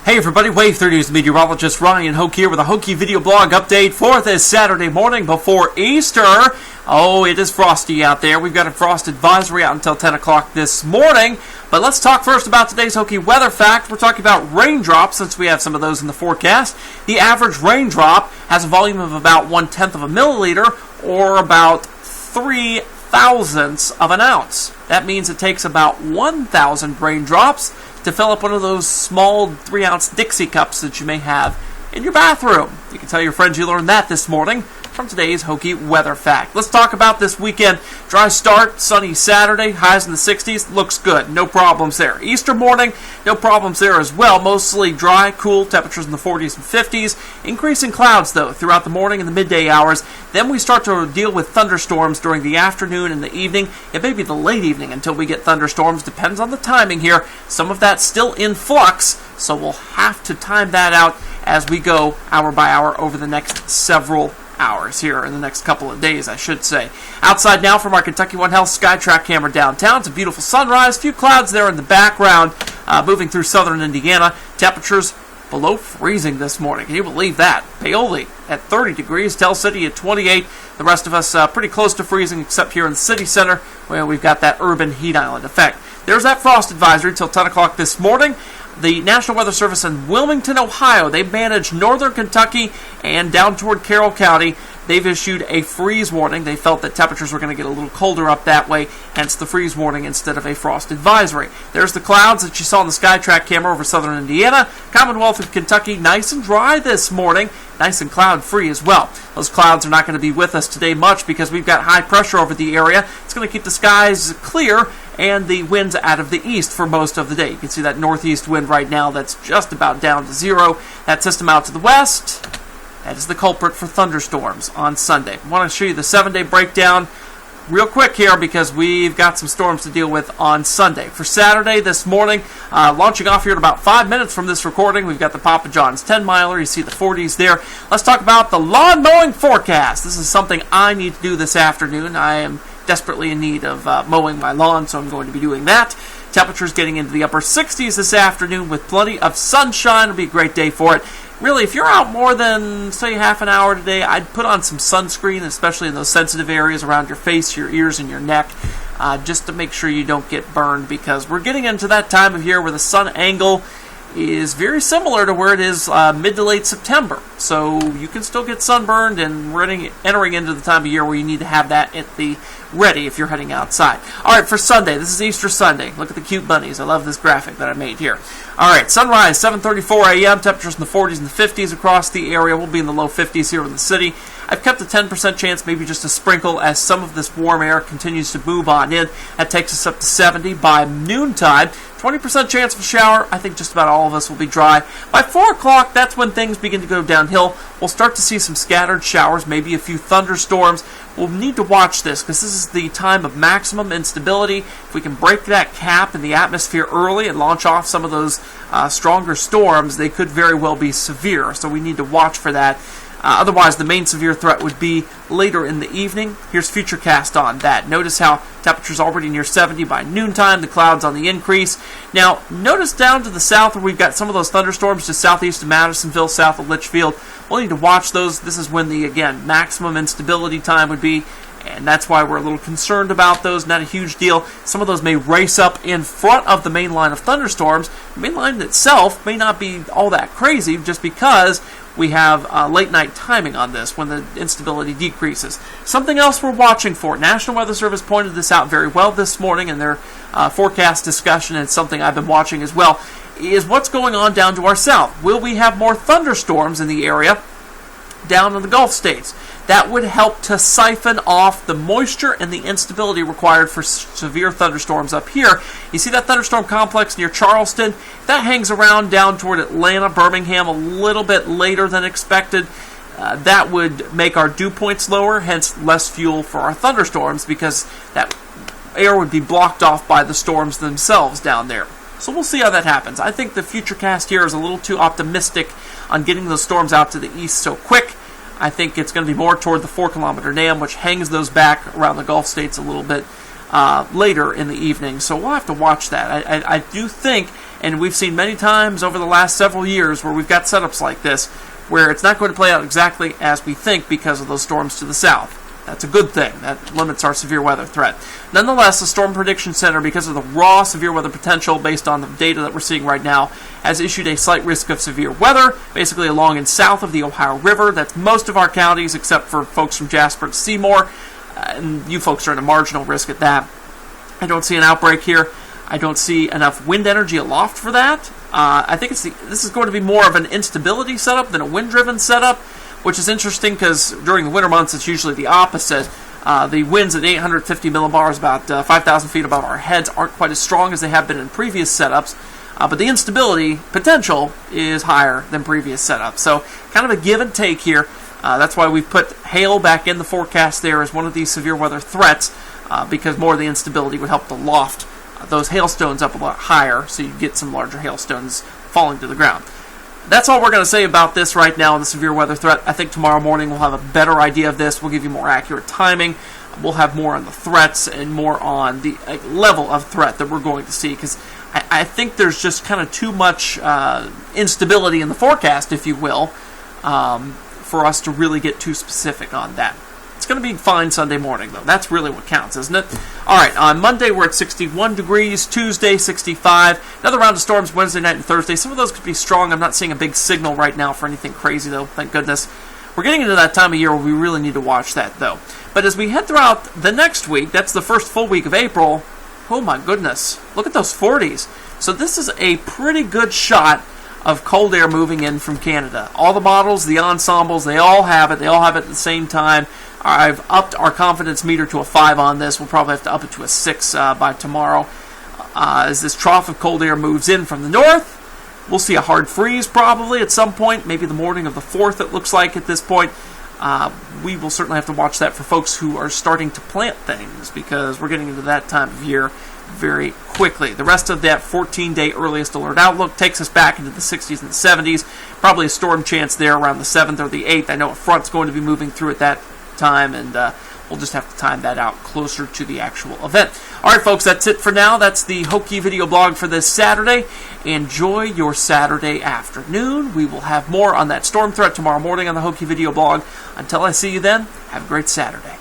Hey everybody, Wave 30's Meteorologist Ryan Hoke here with a Hokey video blog update for this Saturday morning before Easter. Oh, it is frosty out there. We've got a frost advisory out until 10 o'clock this morning. But let's talk first about today's Hokey weather fact. We're talking about raindrops since we have some of those in the forecast. The average raindrop has a volume of about 1/10 of a milliliter or about 3 thousandths of an ounce. That means it takes about 1,000 raindrops to fill up one of those small 3-ounce Dixie cups that you may have in your bathroom. You can tell your friends you learned that this morning from today's Hokey weather fact. Let's talk about this weekend. Dry start, sunny Saturday, highs in the 60s, looks good, no problems there. Easter morning, no problems there as well. Mostly dry, cool, temperatures in the 40s and 50s. Increasing clouds, though, throughout the morning and the midday hours. Then we start to deal with thunderstorms during the afternoon and the evening. It may be the late evening until we get thunderstorms. Depends on the timing here. Some of that's still in flux, so we'll have to time that out as we go hour by hour over the next several hours here in the next couple of days, I should say. Outside now from our Kentucky One Health SkyTrack camera downtown. It's a beautiful sunrise. A few clouds there in the background moving through southern Indiana. Temperatures below freezing this morning. Can you believe that? Paoli at 30 degrees. Tell City at 28. The rest of us pretty close to freezing except here in the city center where we've got that urban heat island effect. There's that frost advisory till 10 o'clock this morning. The National Weather Service in Wilmington, Ohio, they manage northern Kentucky and down toward Carroll County. They've issued a freeze warning. They felt that temperatures were going to get a little colder up that way, hence the freeze warning instead of a frost advisory. There's the clouds that you saw in the SkyTrack camera over southern Indiana. Commonwealth of Kentucky, nice and dry this morning. Nice and cloud-free as well. Those clouds are not going to be with us today much because we've got high pressure over the area. It's going to keep the skies clear and the winds out of the east for most of the day. You can see that northeast wind right now that's just about down to zero. That system out to the west, that is the culprit for thunderstorms on Sunday. I want to show you the 7-day breakdown real quick here because we've got some storms to deal with on Sunday. For Saturday this morning, launching off here in about 5 minutes from this recording, we've got the Papa John's 10-miler. You see the 40s there. Let's talk about the lawn mowing forecast. This is something I need to do this afternoon. I am desperately in need of mowing my lawn, so I'm going to be doing that. Temperatures getting into the upper 60s this afternoon with plenty of sunshine. It'll be a great day for it. Really, if you're out more than, say, half an hour today, I'd put on some sunscreen, especially in those sensitive areas around your face, your ears, and your neck, just to make sure you don't get burned, because we're getting into that time of year where the sun angle is very similar to where it is mid to late September. So you can still get sunburned, and we're entering into the time of year where you need to have that at the ready if you're heading outside. All right, for Sunday, this is Easter Sunday. Look at the cute bunnies. I love this graphic that I made here. All right, sunrise, 7:34 a.m., temperatures in the 40s and the 50s across the area. We'll be in the low 50s here in the city. I've kept a 10% chance, maybe just a sprinkle, as some of this warm air continues to move on in. That takes us up to 70 by noontime. 20% chance of a shower. I think just about all of us will be dry. By 4 o'clock, that's when things begin to go downhill. We'll start to see some scattered showers, maybe a few thunderstorms. We'll need to watch this because this is the time of maximum instability. If we can break that cap in the atmosphere early and launch off some of those stronger storms, they could very well be severe. So we need to watch for that. Otherwise, the main severe threat would be later in the evening. Here's Futurecast on that. Notice how temperatures already near 70 by noontime, the clouds on the increase. Now, notice down to the south where we've got some of those thunderstorms just southeast of Madisonville, south of Litchfield. We'll need to watch those. This is when the, again, maximum instability time would be, and that's why we're a little concerned about those. Not a huge deal. Some of those may race up in front of the main line of thunderstorms. The main line itself may not be all that crazy just because we have late night timing on this when the instability decreases. Something else we're watching for. National Weather Service pointed this out very well this morning in their forecast discussion, and something I've been watching as well, is what's going on down to our south. Will we have more thunderstorms in the area down in the Gulf states? That would help to siphon off the moisture and the instability required for severe thunderstorms up here. You see that thunderstorm complex near Charleston? That hangs around down toward Atlanta, Birmingham a little bit later than expected. That would make our dew points lower, hence less fuel for our thunderstorms, because that air would be blocked off by the storms themselves down there. So we'll see how that happens. I think the Futurecast here is a little too optimistic on getting those storms out to the east so quick. I think it's going to be more toward the 4-kilometer dam, which hangs those back around the Gulf states a little bit later in the evening. So we'll have to watch that. I do think And we've seen many times over the last several years where we've got setups like this where it's not going to play out exactly as we think because of those storms to the south. That's a good thing. That limits our severe weather threat. Nonetheless, the Storm Prediction Center, because of the raw severe weather potential based on the data that we're seeing right now, has issued a slight risk of severe weather, basically along and south of the Ohio River. That's most of our counties except for folks from Jasper to Seymour. And you folks are at a marginal risk at that. I don't see an outbreak here. I don't see enough wind energy aloft for that. I think this is going to be more of an instability setup than a wind-driven setup, which is interesting because during the winter months it's usually the opposite. The winds at 850 millibars, about 5,000 feet above our heads, aren't quite as strong as they have been in previous setups, but the instability potential is higher than previous setups. So kind of a give and take here. That's why we've put hail back in the forecast there as one of these severe weather threats, because more of the instability would help to loft those hailstones up a lot higher, so you get some larger hailstones falling to the ground. That's all we're going to say about this right now in the severe weather threat. I think tomorrow morning we'll have a better idea of this. We'll give you more accurate timing. We'll have more on the threats and more on the level of threat that we're going to see, because I think there's just kind of too much instability in the forecast, if you will, for us to really get too specific on that. It's going to be fine Sunday morning, though. That's really what counts, isn't it? All right, on Monday we're at 61 degrees, Tuesday 65. Another round of storms Wednesday night and Thursday. Some of those could be strong. I'm not seeing a big signal right now for anything crazy, though, thank goodness. We're getting into that time of year where we really need to watch that, though. But as we head throughout the next week, that's the first full week of April, oh my goodness, look at those 40s. So this is a pretty good shot of cold air moving in from Canada. All the models, the ensembles, they all have it. They all have it at the same time. I've upped our confidence meter to a 5 on this. We'll probably have to up it to a 6 by tomorrow. As this trough of cold air moves in from the north, we'll see a hard freeze probably at some point, maybe the morning of the 4th it looks like at this point. We will certainly have to watch that for folks who are starting to plant things, because we're getting into that time of year very quickly. The rest of that 14-day earliest alert outlook takes us back into the 60s and 70s. Probably a storm chance there around the 7th or the 8th. I know a front's going to be moving through at that time, and we'll just have to time that out closer to the actual event. All right, folks, that's it for now. That's the Hokey video blog for this Saturday. Enjoy your Saturday afternoon. We will have more on that storm threat tomorrow morning on the Hokey video blog. Until I see you then, have a great Saturday.